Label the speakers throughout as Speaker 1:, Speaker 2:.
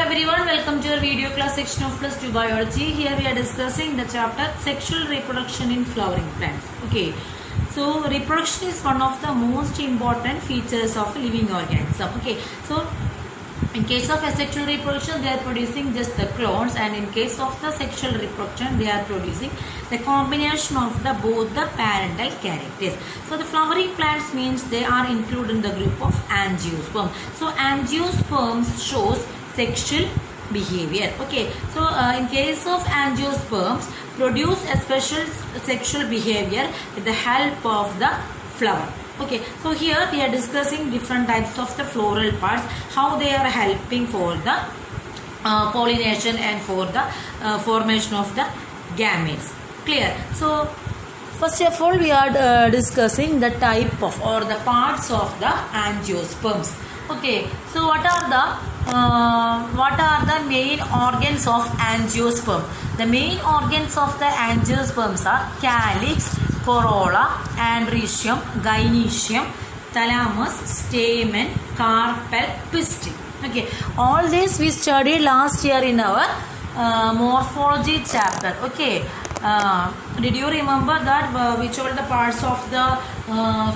Speaker 1: everyone, welcome to your video class section of plus 2 biology. Here we are discussing the chapter sexual reproduction in flowering plants. Okay, so reproduction is one of the most important features of a living organism. Okay, so in case of asexual reproduction they are producing just the clones, and in case of the sexual reproduction they are producing the combination of the both the parental characters. So the flowering plants means they are included in the group of angiosperm. So angiosperms shows sexual behavior. Okay, so in case of angiosperms produce a special sexual behavior with the help of the flower. Okay, so here we are discussing different types of the floral parts, how they are helping for the pollination and for the formation of the gametes. Clear? So first of all we are discussing the type of or the parts of the angiosperms. Okay, so what are the main organs of angiosperm? The main organs of the angiosperms are calyx, corolla, andrecium, gynoecium, thalamus, stamen, carpel, pistil. Okay, all this we studied last year in our morphology chapter. Okay, did you remember that which all the parts of the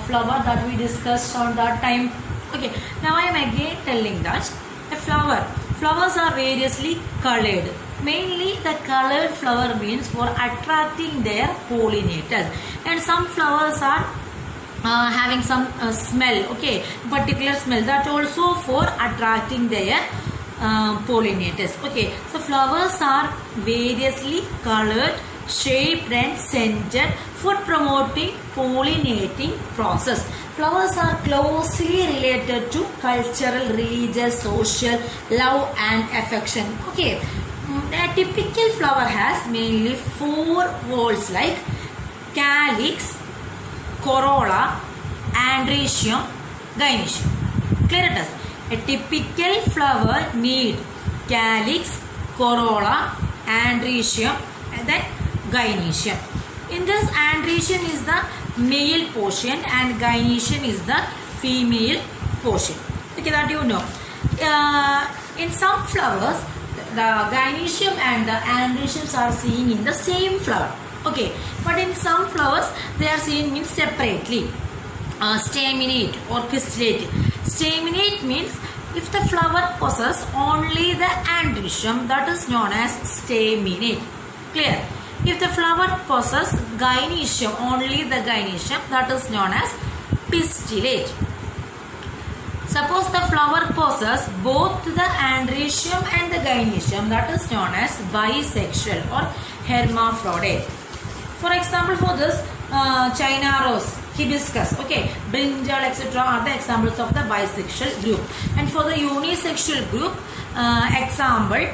Speaker 1: flower that we discussed on that time? Okay, now I am again telling that a flowers are variously colored. Mainly the colored flower means for attracting their pollinators, and some flowers are having some smell, okay, particular smell, that also for attracting their pollinators. Okay, so flowers are variously colored, shaped and scented for promoting pollinating process. Flowers are closely related to cultural, religious, social, love and affection. Okay, a typical flower has mainly 4 whorls like calyx, corolla, andrecium, gynoecium. Clear it is. A typical flower need calyx, corolla, andrecium and then gynoecium. In this, andrecium is the male portion and gynoecium is the female portion. Okay, that you know. In some flowers, the gynoecium and the andrecium are seen in the same flower. Okay, but in some flowers they are seen in separately. Staminate or pistillate. Staminate means if the flower possesses only the andrecium, that is known as staminate. Clear? If the flower possesses gynoecium, only the gynoecium, that is known as pistillate. Suppose the flower possesses both the andrecium and the gynoecium, that is known as bisexual or hermaphrodite. For example, for this China rose, hibiscus, okay, brinjal, etc. are the examples of the bisexual group. And for the unisexual group, example,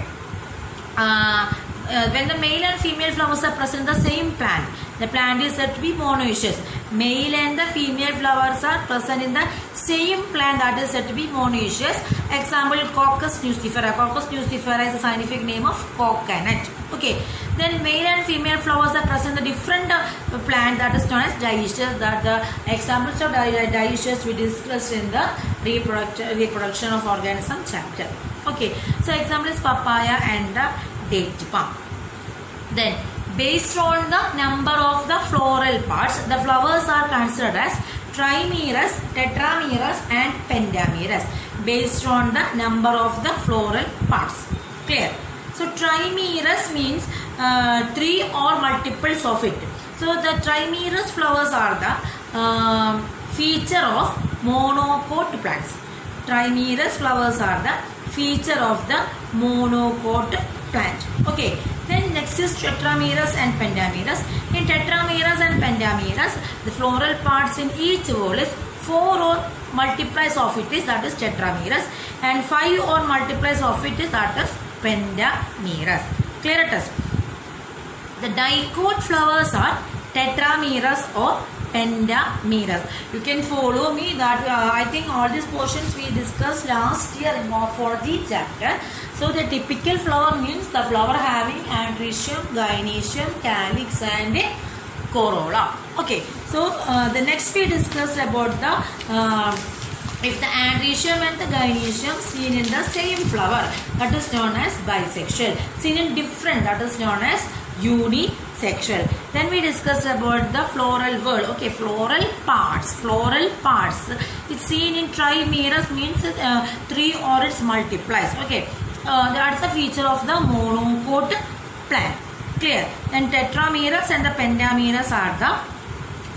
Speaker 1: when the male and female flowers are present in the same plant, the plant is said to be monoecious. Male and the female flowers are present in the same plant, that is said to be monoecious. Example, Cocos nucifera. Cocos nucifera is the scientific name of coconut. Okay. Then male and female flowers are present in the different plant, that is known as dioecious. That the examples of dioecious we discussed in the reproduction of organism chapter. Okay. So example is papaya and the date palm. Then based on the number of the floral parts, the flowers are considered as trimerous, tetramerous and pentamerous based on the number of the floral parts. Clear? So trimerous means 3 or multiples of it. So the trimerous flowers are the feature of monocot plants. Trimerous flowers are the feature of the monocot plant. Okay. Then next is tetramerous and pentamerous. In tetramerous and pentamerous, the floral parts in each whorl is 4 or multiples of it is, that is tetramerous, and 5 or multiples of it is, that is pentamerous. Clear it is. The dicot flowers are tetramerous or pentamerous. You can follow me that I think all these portions we discussed last year in morphology chapter. So the typical flower means the flower having andrecium, gynoecium, calyx and corolla. Okay, so the next we discussed about the If the androecium and the gynoecium seen in the same flower, that is known as bisexual. Seen in different, that is known as unisexual. Then we discussed about the floral word. Okay, floral parts. Floral parts. It's seen in trimerous means 3 or its multiplies. Okay, that's the feature of the monocot plant. Clear? Then tetramerous and the pentamerous are the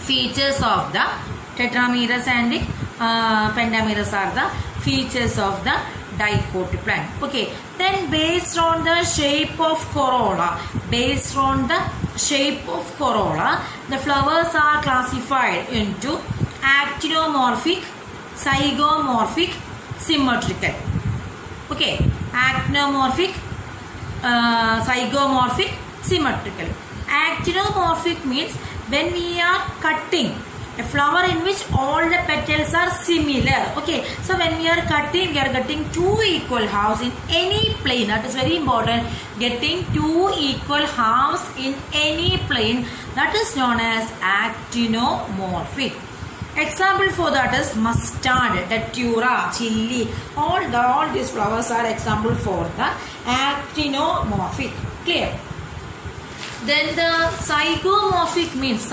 Speaker 1: features of the tetramerous and the pentamerous are the features of the dicot plant. Okay, then based on the shape of corolla, the flowers are classified into actinomorphic, zygomorphic, symmetrical. Okay, actinomorphic, zygomorphic, symmetrical. Actinomorphic means when we are cutting a flower in which all the petals are similar. Okay, so when we are cutting, we are getting 2 equal halves in any plane. That is very important. Getting 2 equal halves in any plane, that is known as actinomorphic. Example for that is mustard, datura, chili. All these flowers are example for the actinomorphic. Clear? Then the zygomorphic means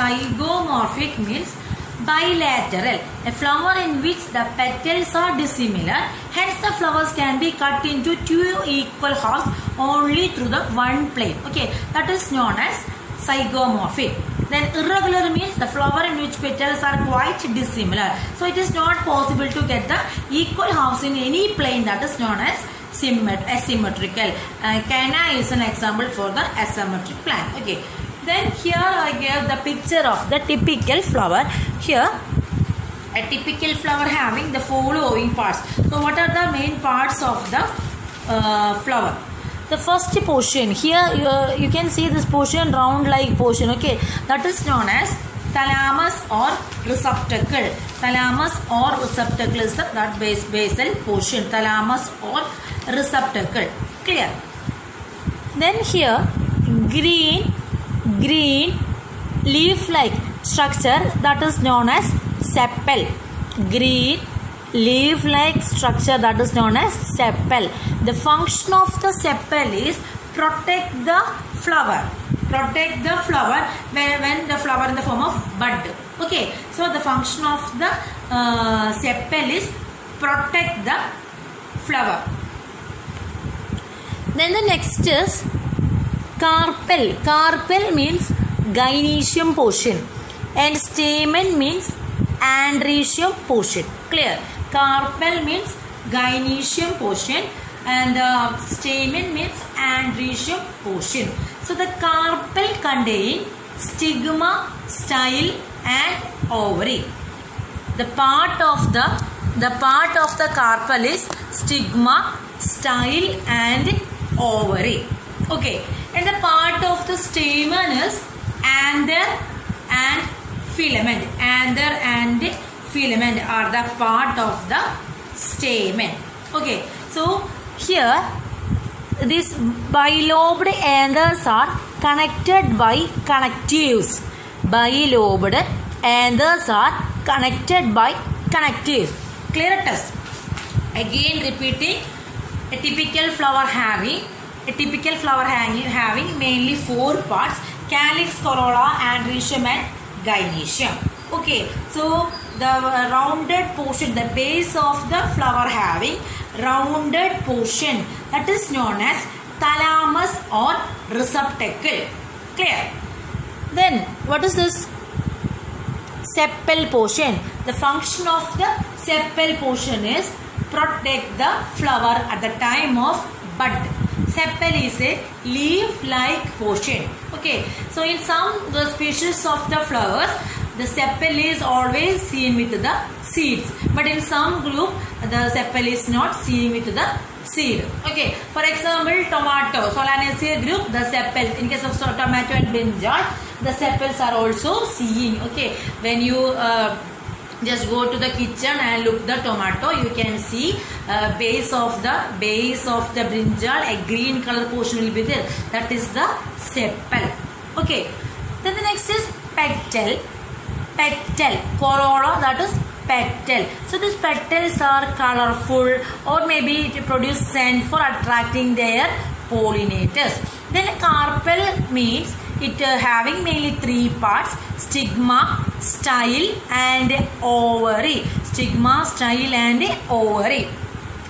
Speaker 1: bilateral, a flower in which the petals are dissimilar. Hence the flowers can be cut into 2 equal halves only through the one plane. Okay, that is known as zygomorphic. Then irregular means the flower in which petals are quite dissimilar. So it is not possible to get the equal halves in any plane. That is known as asymmetrical. Canna is an example for the asymmetric plant. Okay. Then here I gave the picture of the typical flower. Here a typical flower having the following parts. So what are the main parts of the flower? The first portion, here you can see this portion, round like portion. Okay, that is known as thalamus or receptacle. Thalamus or receptacle is that basal portion. Thalamus or receptacle. Clear? Then here green leaf like structure, that is known as sepal. Green leaf like structure, that is known as sepal. The function of the sepal is protect the flower. Protect the flower when the flower in the form of bud. Okay, so the function of the sepal is protect the flower. Then the next is carpel. Carpel means gynoecium portion and stamen means androecium portion. Clear? Carpel means gynoecium portion and stamen means androecium portion. So the carpel contain stigma, style and ovary. The part of the carpel is stigma, style and ovary. Okay, and the part of the stamen is anther and filament. Anther and filament are the part of the stamen. Okay, so here these bilobed anthers are connected by connectives. Bilobed anthers are connected by connectives. Clear it is? Again repeating, a typical flower having mainly 4 parts: calyx, corolla, androecium and gynoecium. Okay, so the rounded portion, the base of the flower having rounded portion, that is known as thalamus or receptacle. Clear? Then what is this sepal portion? The function of the sepal portion is protect the flower at the time of bud. Sepal is a leaf-like portion. Okay, so in some species of the flowers, the sepal is always seen with the seeds, but in some group the sepal is not seen with the seed. Okay, for example, tomato, Solanaceae group, the sepal. In case of tomato and brinjal, the sepals are also seen. Okay, when you just go to the kitchen and look the tomato, you can see base of the brinjal, a green color portion will be there. That is the sepal. Okay, then the next is petal. Corolla, that is petal. So these petals are colorful or maybe it produce scent for attracting their pollinators. Then carpel means it having mainly three parts: stigma, style and ovary. Stigma, style and ovary.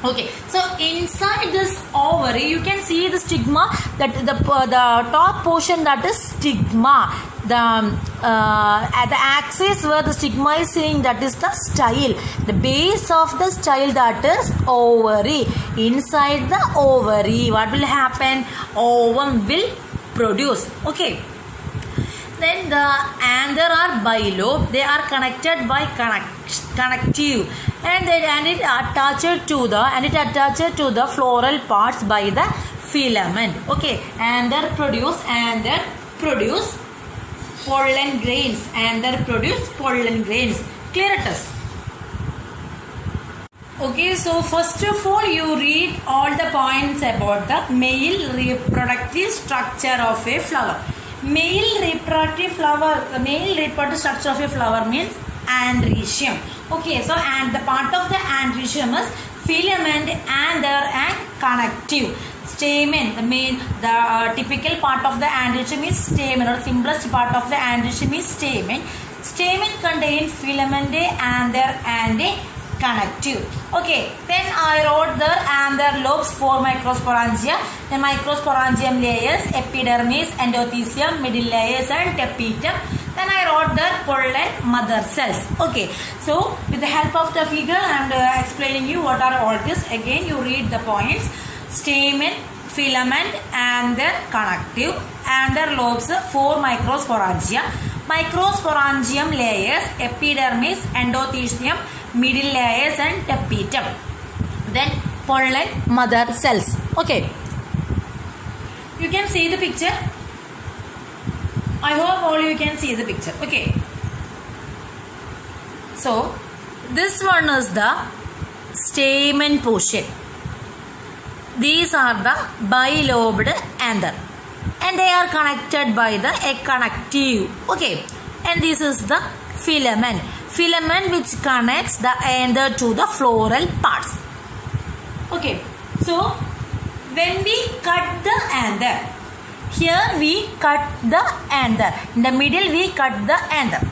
Speaker 1: Okay, so inside this ovary you can see the stigma, that the top portion, that is stigma. At the axis where the stigma is sitting, that is the style. The base of the style, that is ovary. Inside the ovary, what will happen? Ovum will produce. Okay. Then the anther are bilobe. They are connected by connective, and it attached to the floral parts by the filament. Okay, anther produce pollen grains. Anther produce pollen grains. Clear it is? Okay, so first of all you read all the points about the male reproductive structure of a flower. Male reproductive structure of a flower means androecium. Okay, so and the part of the androecium is filament, anther and connective. Stamen, the typical part of the androecium is stamen, or simplest part of the androecium is stamen. Stamen contain filament, anther and connective. Okay, then I wrote the anther lobes, 4 microsporangia. The microsporangium layers, epidermis, endothelium, middle layers and tapetum. Then I wrote the pollen mother cells. Okay, so with the help of the figure I am explaining you what are all this. Again you read the points: stamen, filament, anther, connective. Anther lobes, 4 microsporangia. Microsporangium layers, epidermis, endothelium, middle layers and tapetum. Then pollen mother cells. Okay, you can see the picture. I hope all you can see the picture. Okay, so this one is the stamen portion. These are the bilobed anther, and they are connected by the connective. Okay, and this is the filament which connects the anther to the floral parts. Okay, so when we cut the anther, here we cut the anther, in the middle we cut the anther.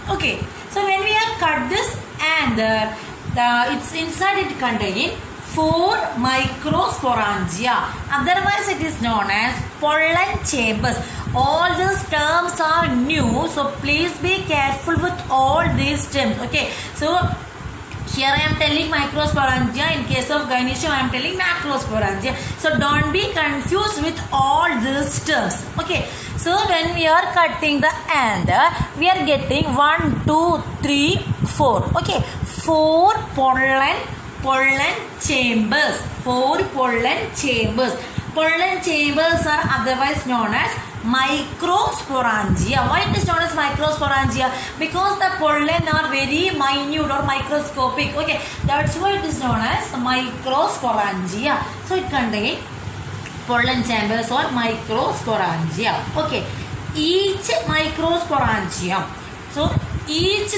Speaker 1: Okay, so when we have cut this anther, it's inside it contain 4 microsporangia, otherwise it is known as pollen chambers. All these terms are new, so please be careful with all these terms. Okay, so here I am telling microsporangia. In case of gynoecium I am telling macrosporangia. So don't be confused with all these terms. Okay, so when we are cutting the anther, we are getting 1, 2, 3, 4. Okay, 4 pollen chambers. 4 pollen chambers. Pollen chambers are otherwise known as microsporangia. Why it is known as microsporangia? Because the pollen are very minute or microscopic. Okay, that's why it is known as microsporangia. So it contains pollen chambers or microsporangia. Okay, each microsporangium. So each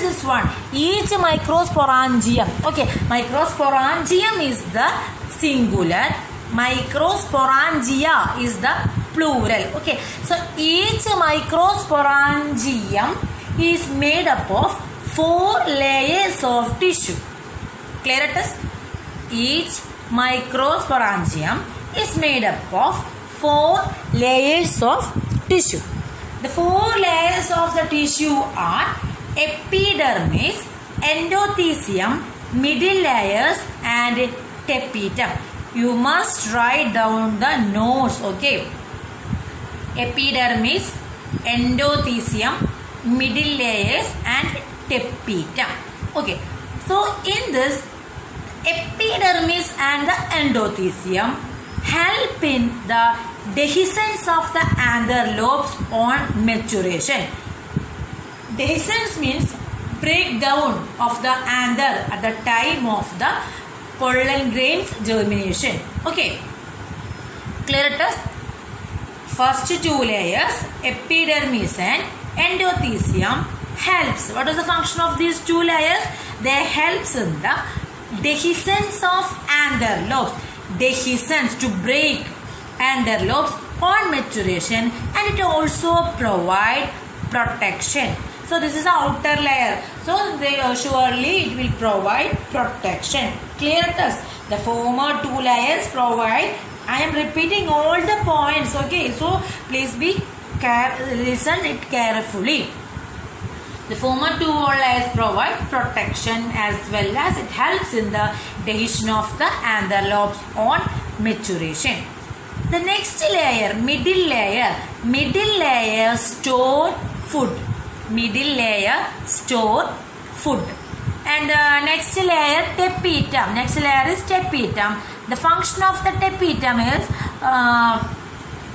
Speaker 1: microsporangium. Okay, microsporangium is the singular, microsporangia is the plural. Okay, so each microsporangium is made up of 4 layers of tissue. Clear it is? Each microsporangium is made up of 4 layers of tissue. The 4 layers of the tissue are epidermis, endothelium, middle layers and tapetum. You must write down the notes. Okay, epidermis, endothelium, middle layers and tapetum. Okay, so in this, epidermis and the endothelium help in the dehiscence of the anther lobes on maturation. Dehiscence means breakdown of the anther at the time of the pollen grains germination. Okay, clear it is? First 2 layers, epidermis and endothelium, helps. What is the function of these 2 layers? they helps in the dehiscence of anther lobes. Dehiscence, to break anther lobes on maturation, and it also provide protection. So this is the outer layer. So they surely it will provide protection. Clear it is? The former two layers provide. I am repeating all the points. Okay, so please be listen it carefully. The former two layers provide protection as well as it helps in the dehiscence of the anther lobes on maturation. The next layer, middle layer store food. Middle layer store food. And next layer tapetum. Next layer is tapetum. The function of the tapetum is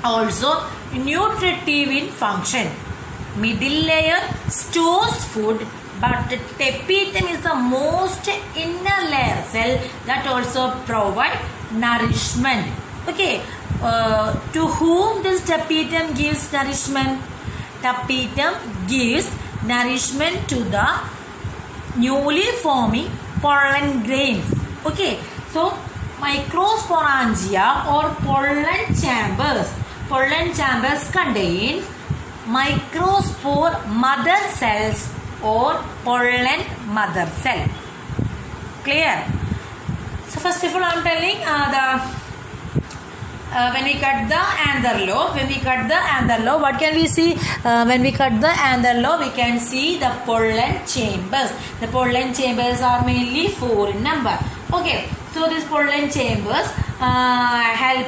Speaker 1: also nutritive in function. Middle layer stores food, but the tapetum is the most inner layer cell that also provide nourishment. Okay, to whom this tapetum gives nourishment? Tapetum gives nourishment to the newly forming pollen grains. Okay, so microsporangia or pollen chambers contains microspore mother cells or pollen mother cell. Clear? So first of all, I am telling when we cut the anther lobe, what can we see? When we cut the anther lobe, we can see the pollen chambers. The pollen chambers are mainly 4 in number. Okay, so these pollen chambers help.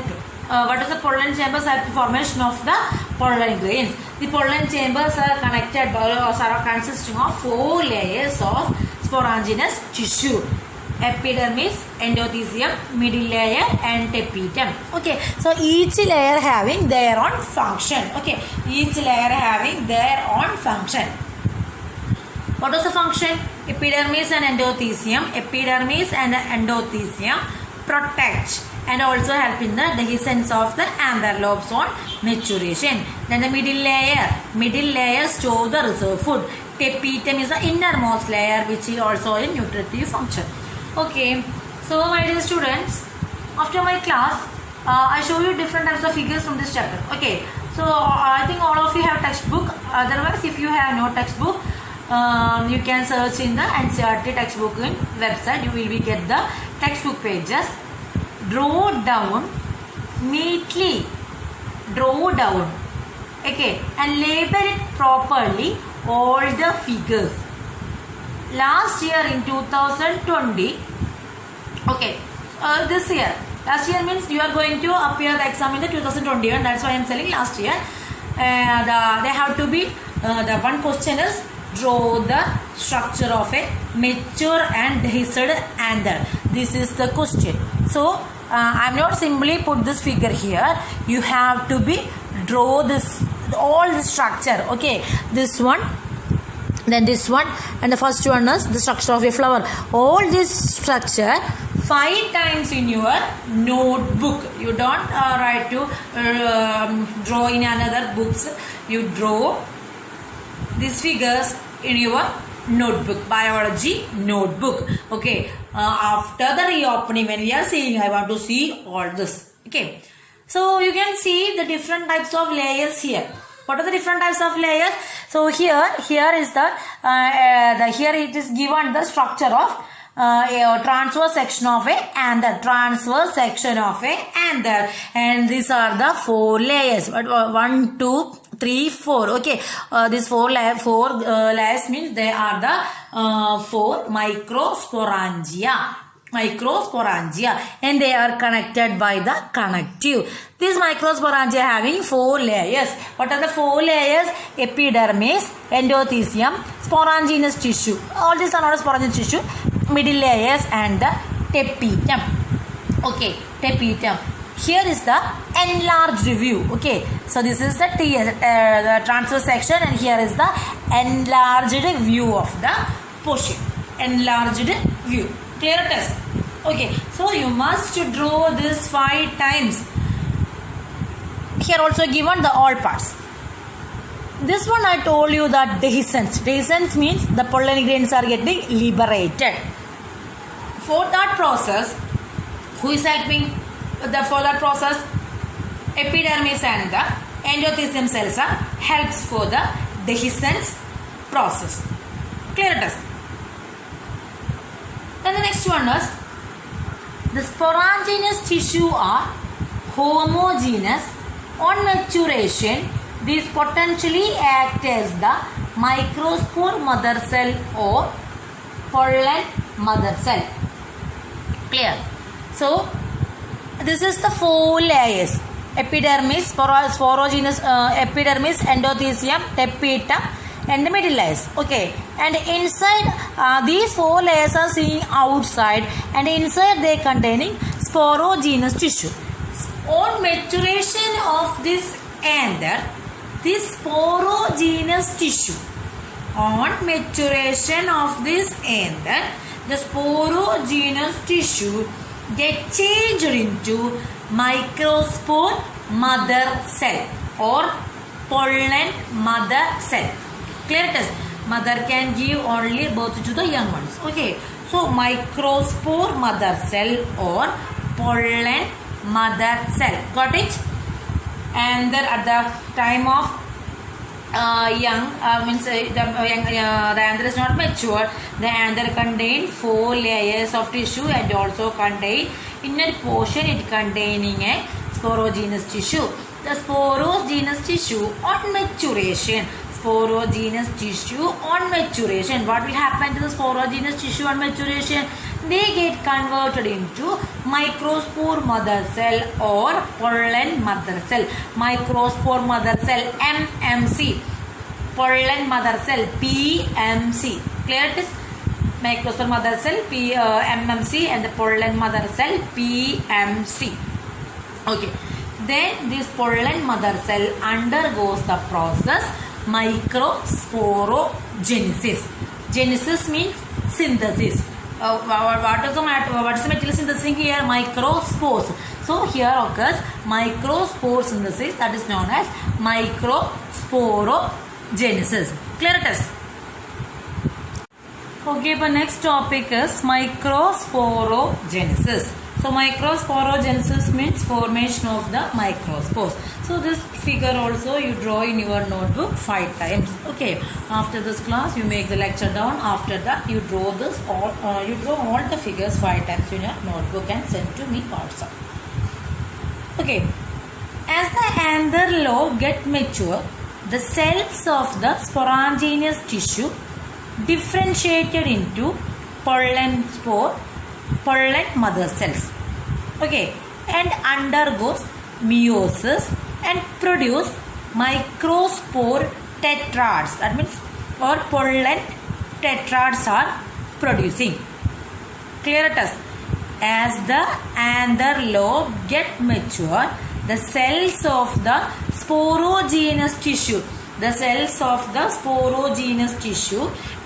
Speaker 1: What is the pollen chambers? Help the formation of the pollen grains. The pollen chambers are connected by or are consisting of 4 layers of sporanginous tissue. Epidermis, endothelium, middle layer and tapetum. Okay, so each layer having their own function. Okay, each layer having their own function. What is the function? Epidermis and endothelium protect and also help in the dehiscence of the anther lobes on maturation. Then the middle layer store the reserve food. Tapetum is the innermost layer which is also a nutritive function. Okay, so my dear students, after my class, I show you different types of figures from this chapter. Okay, so I think all of you have textbook. Otherwise, if you have no textbook, you can search in the NCERT textbook in website. You will get the textbook pages. Draw down neatly. Okay, and label it properly all the figures. Last year in 2020, okay, this year, last year means you are going to appear the exam in the 2021. That's why I am telling last year. They have to be the one question is draw the structure of a mature and dehisced anther. This is the question. So I am not simply put this figure here. You have to be draw this all the structure. Okay, this one, then this one, and the first one is the structure of a flower. All this structure 5 times in your notebook. You don't write to draw in another books. You draw these figures in your notebook, biology notebook. Okay, after the reopening, when we are seeing, I want to see all this. Okay, so you can see the different types of layers here. What are the different types of layers? So here is the here it is given the structure of a transverse section of a anther, and these are the 4 layers. 1, 2, 3, 4. Okay, these 4 layers means they are the 4 microsporangia, and they are connected by the connective. These microsporangia having 4 layers. What are the 4 layers? Epidermis, endothelium, sporanginous tissue. All these are not sporanginous tissue. Middle layers and the tapetum. Okay, tapetum. Here is the enlarged view. Okay, so this is the the transverse section, and here is the enlarged view of the portion. Enlarged view. Clear it is? Okay, so you must draw this 5 times. Here also given the all parts. This one I told you that dehiscence. Dehiscence means the pollen grains are getting liberated. For that process, who is helping for that process? Epidermis and the endothelium cells are helps for the dehiscence process. Clear it is. Then the next one is the sporangynous tissue are homogeneous. On maturation, these potentially act as the microspore mother cell or pollen mother cell. Clear? So, this is the 4 layers: epidermis, sporogenous epidermis, endothelium, tapetum, and the middle layers. Okay, and inside these 4 layers are seen outside, and inside they containing sporogenous tissue. On maturation of this anther, this sporogenous tissue, on maturation of this anther, the sporogenous tissue get changed into microspore mother cell or pollen mother cell. Clear it is? Mother can give only birth to the young ones. Okay, so microspore mother cell or pollen mother cell. Got it? And then at the time of the anther is not mature, the anther contain 4 layers of tissue and also contain inner portion it containing a sporogenous tissue. The sporogenous tissue on maturation. Sporogenous tissue on maturation. What will happen to the sporogenous tissue on maturation? They get converted into microspore mother cell or pollen mother cell. Microspore mother cell, MMC. Pollen mother cell, PMC. Clear it is? Microspore mother cell, MMC, and the pollen mother cell, PMC. Okay. Then this pollen mother cell undergoes the process microsporogenesis. Genesis means synthesis. What is the material synthesis here? Microspores. So here occurs microspore synthesis, that is known as microsporogenesis. Clear it is? Okay, but next topic is microsporogenesis. So microsporogenesis means formation of the microspores. So this figure also you draw in your notebook 5 times. Okay. After this class, you make the lecture down. After that, you draw this you draw all the figures 5 times in your notebook and send to me also. Okay. As the anther lobe get mature, the cells of the sporangynous tissue differentiated into pollen mother cells. Okay, and undergoes meiosis and produce microspore tetrads. That means or pollen tetrads are producing. Clear it is? As the anther lobe get mature, the cells of the sporogenous tissue,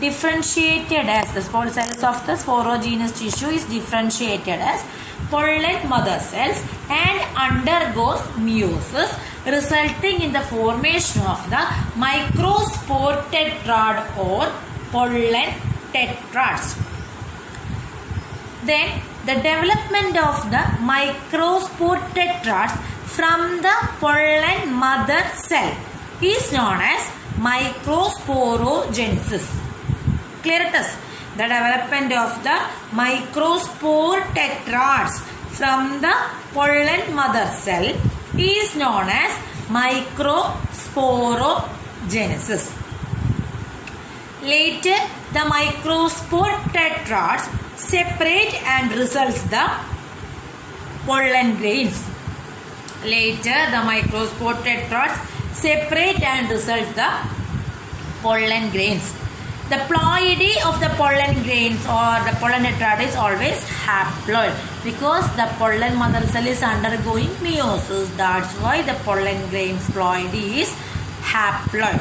Speaker 1: differentiated as the cells of the sporogenous tissue is differentiated as pollen mother cells and undergoes meiosis, resulting in the formation of the microspore tetrad or pollen tetrads. Then the development of the microspore tetrads from the pollen mother cell is known as microsporogenesis. Clear it is? The development of the microspore tetrads from the pollen mother cell is known as microsporogenesis. Later, the microspore tetrads separate and results the pollen grains. Later, the microspore tetrads separate and result the pollen grains. The ploidy of the pollen grains or the pollen tetrad is always haploid because the pollen mother cell is undergoing meiosis. That's why the pollen grains ploidy is haploid.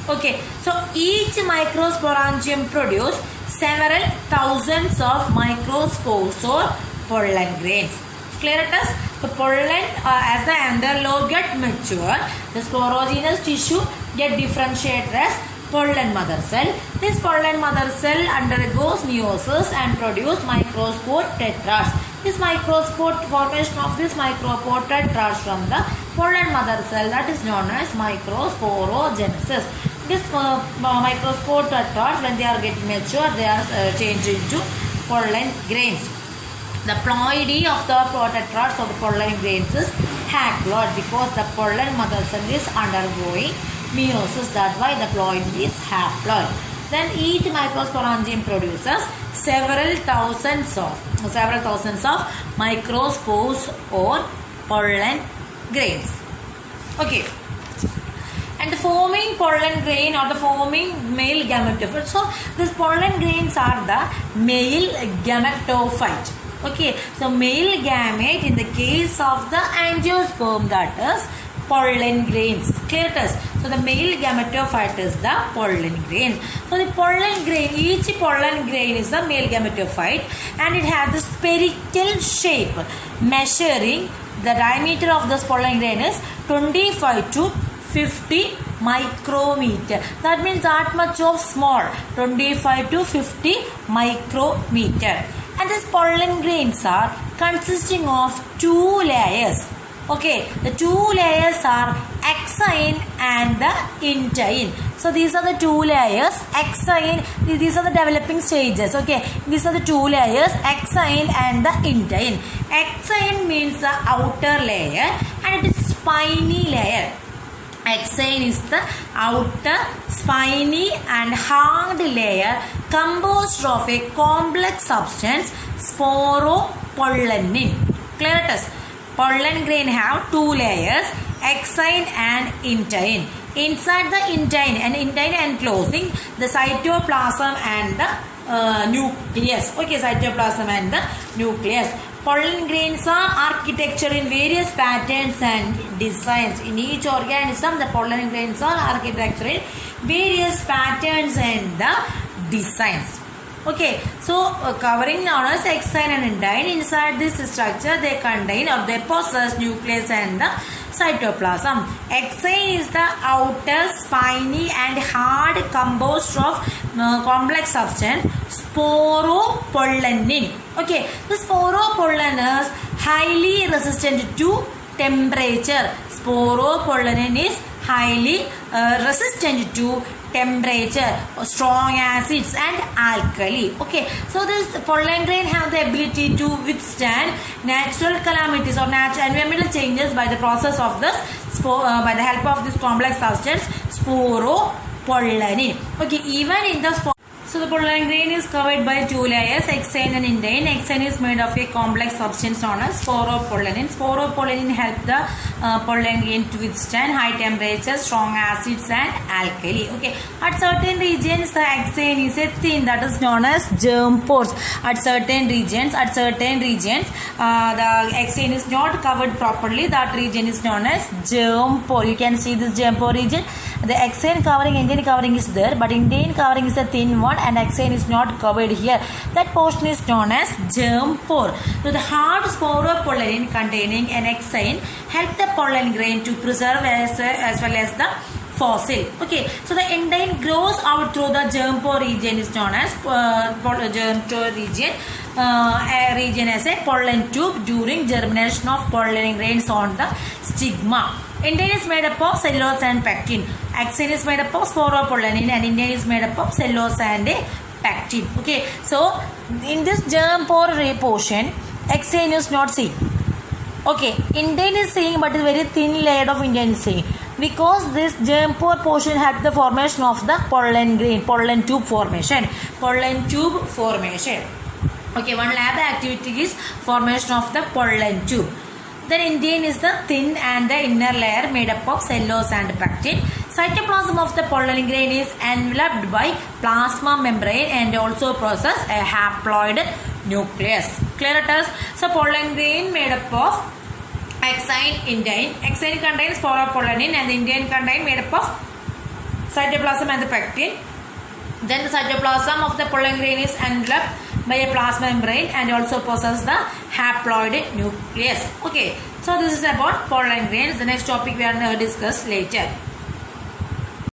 Speaker 1: Okay, so each microsporangium produces several thousands of microspores or pollen grains. Clear it is? So So pollen, as the antherlobe get mature, the sporogenous tissue get differentiated as pollen mother cell. This pollen mother cell undergoes meiosis and produce microspore tetrads. This microspore formation of this micropore tetrads from the pollen mother cell, that is known as microsporogenesis. This microspore tetrads, when they are getting mature, they are changed into pollen grains. The ploidy of the tetrads of the pollen grains is haploid because the pollen mother cell is undergoing meiosis. That's why the ploidy is haploid. Then each microsporangium produces several thousands of microspores or pollen grains. Okay. And the forming pollen grain or the forming male gametophyte. So these pollen grains are the male gametophyte. Okay, so male gamete in the case of the angiosperm, that is pollen grains. Clear test. So the male gametophyte is the pollen grain. So the pollen grain, each pollen grain is the male gametophyte and it has the spherical shape. Measuring the diameter of this pollen grain is 25 to 50 micrometer. That means that much of small, 25 to 50 micrometer. And these pollen grains are consisting of two layers. Okay, the two layers are exine and the intine. So these are the two layers. Exine, these are the developing stages. Okay, these are the two layers, exine and the intine. Exine means the outer layer and it is spiny layer. Exine is the outer spiny and hard layer composed of a complex substance, sporopollenin. Clear test. Pollen grain have two layers, exine and intine. Inside the intine and intine enclosing the cytoplasm and the nucleus. Okay, cytoplasm and the nucleus. Pollen grains are architecture in various patterns and designs. In each organism, the pollen grains are architecture in various patterns and the designs. Okay, so covering known as exine and intine. Inside this structure, they contain or they possess nucleus and the cytoplasm. Exine is the outer spiny and hard composed of complex substance, sporopollenin. Okay, the sporopollen is highly resistant to temperature. Sporopollenin is highly resistant to temperature, strong acids and alkali. Okay, so this pollen grain have the ability to withstand natural calamities or environmental changes by the process of this by the help of this complex substance, sporopollenin. Okay, even in the so the pollen grain is covered by two layers, exine and intine. Exine is made of a complex substance known as sporopollenin. Sporopollenin help the pollen grain to withstand high temperatures, strong acids and alkali. Okay, at certain regions the exine is a thin, that is known as germ pores. At certain regions the exine is not covered properly. That region is known as germ pore. You can see this germ pore region. The exine covering, intine covering is there, but intine covering is a thin one and exine is not covered here. That portion is known as germ pore. So the hard sporopollenin containing an exine help the pollen grain to preserve as well as the fossil. Okay, so the intine grows out through the germ pore region is known as germ pore region. A region as a pollen tube during germination of pollen grains on the stigma. Intine is made up of cellulose and pectin. Exine is made up of sporopollenin and intine is made up of cellulose and pectin. Okay, so in this germ pore portion, exine is not seen. Okay, intine is seen, but is very thin layer of intine is seen. Because this germ pore portion had the formation of the pollen grain, pollen tube formation. Okay, one lab activity is formation of the pollen tube. Then intine is the thin and the inner layer made up of cellulose and pectin. Cytoplasm of the pollen grain is enveloped by plasma membrane and also possess a haploid nucleus. Clear it is? So pollen grain made up of exine, intine. Exine contains sporopollenin and the intine contain made up of cytoplasm and the pectin. Then the cytoplasm of the pollen grain is enveloped by a plasma membrane and also possess the haploid nucleus. Okay, so this is about pollen grains. The next topic we are going to discuss later.